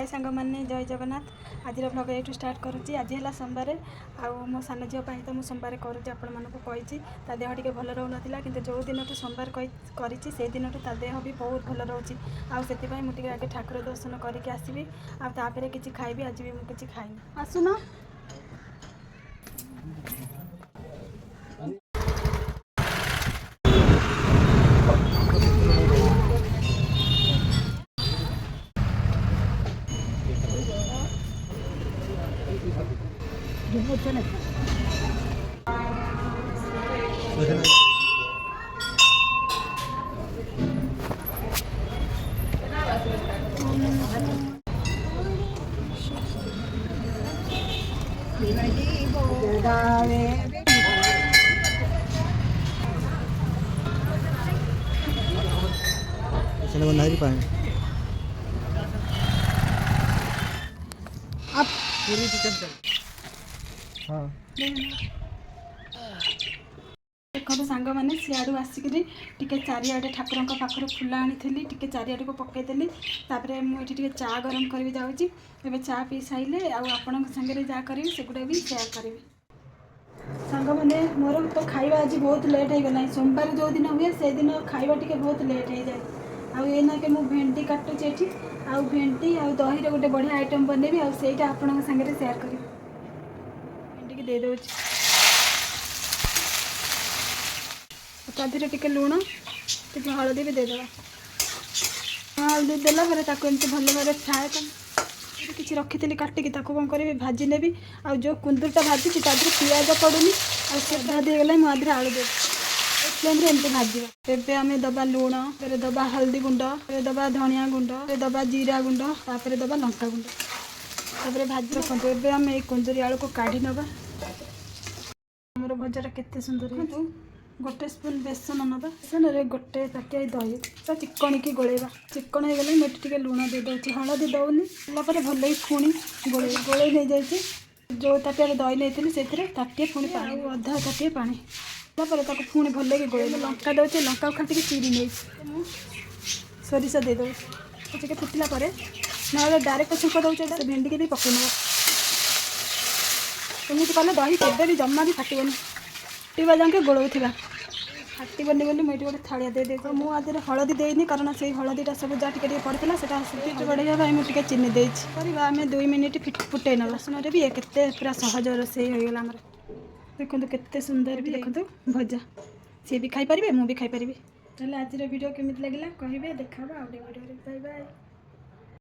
हाय सांग मैंने जय जगन्नाथ। आज ब्लॉग ये स्टार्ट करुँची। आज है सोमवार आउ मो सान झील तो मुझे सोमवार करुँच आपण मानी ता देह टे भल रोना कि जो दिन सोमवार कर दिन ता देह भी बहुत भल रोचे आपाई मुझे आगे ठाकुर दर्शन करके आसबि आपर किसी खाइबी। आज भी मुझे खाइनी आसुन नहीं पाए आप पूरी चिकन हाँ देखो सांग मैंने सियाड़ू आसिक चारिआडे ठाकुर पाखर फूल आनी टे चारिआड को पकईदेली मुझे चा गरम करी जाऊँगी। एवं चा पी सारे आपण सागर जहाँ करी सेगुड़ा भी सेयार करी। सांग मैंने मोर तो खाଇବା आज बहुत लेट हो गला। सोमवार जो दिन हुए से दिन खाଇବା टी बहुत लेट हो जाए। आना के मुझे भेंडी काटुची ये आउ भेंडी आउ दही गोटे बढ़िया आइटम बनैबी आईटा आपण सागर सेयार करी। भेंडी की दे दे ताधीरे टिके लुण टे हलदी भी देदेवा। हलदी देला एमती भल भाव फ्राए किसी रखी काटिकी कौन करी भाजी ने आ जो कुंदुरटा भाजी तादे पिज पड़ूनी आदीगला मुझे आलू दे फ्लेम एमती भाजी। एवं आम दबा लुण फिर दबा हल्दी गुंड फिर दबा धनिया गुंड फिर दबा जीरा गुंड तापर दबा लंका गुंड तापर भाजी रखते। एवं आम कुंदुरी आलू को काढ़ी नवा। आमर भजा केते सुंदर है। गोटे स्पून बेसन ना बेसन रे गोटे ताटिया दही तो चिकन की गोलेवा चिकन हो गले मुझे टे लुण दे दूँ हलदी दौनी भल ही पुणी गोले गोले नहीं जाए। जो ताटिया दही नहीं से ताटिए पुणी पानी अधा ताटिए पानी पुणी भल कि गोले लंका दौचे लंका खाली चिरी नहीं सोरिष दे दे टे फुटला ना डायरेक्ट छुक दौचे भेंडी के भी पकई नब। एमती कले दही केवे भी जमा भी फाटबनी फुटा जाके गोलौला फाटबनी बोली मुझे गोटे थालिया दे दे मुझे हलदी देनी कारण से हलदीटा सब जहाँ टे पड़ता से बढ़िया मुझे चीनी देती आम 2 मिनिट फुटे ना लसुन भी केते पूरा सहज रोसे होगा। आमर देखो केते सुंदर भी देखो भजा सी भी खाई पारे मुझे भी खाई पारि। आज वीडियो केमी लगे कहे देखा आउ वीडियो बाय बाय।